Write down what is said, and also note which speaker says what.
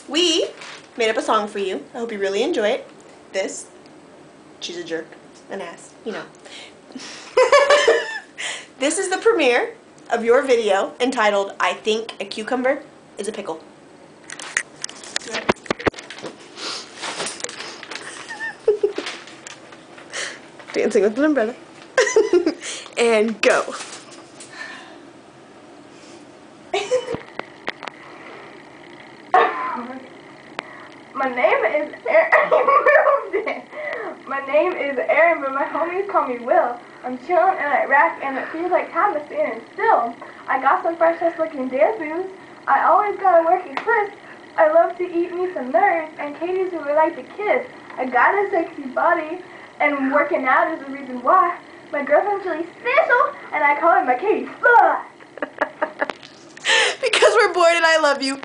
Speaker 1: We made up a song for you. I hope you really enjoy it. She's a jerk. An ass. You know. This is the premiere of your video entitled, I Think a Cucumber is a Pickle. Dancing with an umbrella. And go.
Speaker 2: My name is Aaron. My name is Aaron, but my homies call me Will. I'm chilling in Iraq, and it feels like time is standing still. I got some fresh-ass looking dance moves. I always gotta work it crisp. I love to eat me some nerds, and Katie's who I like to kiss. I got a sexy body, and working out is the reason why. My girlfriend's really special, and I call her my Katie Fly.
Speaker 1: Because we're bored and I love you.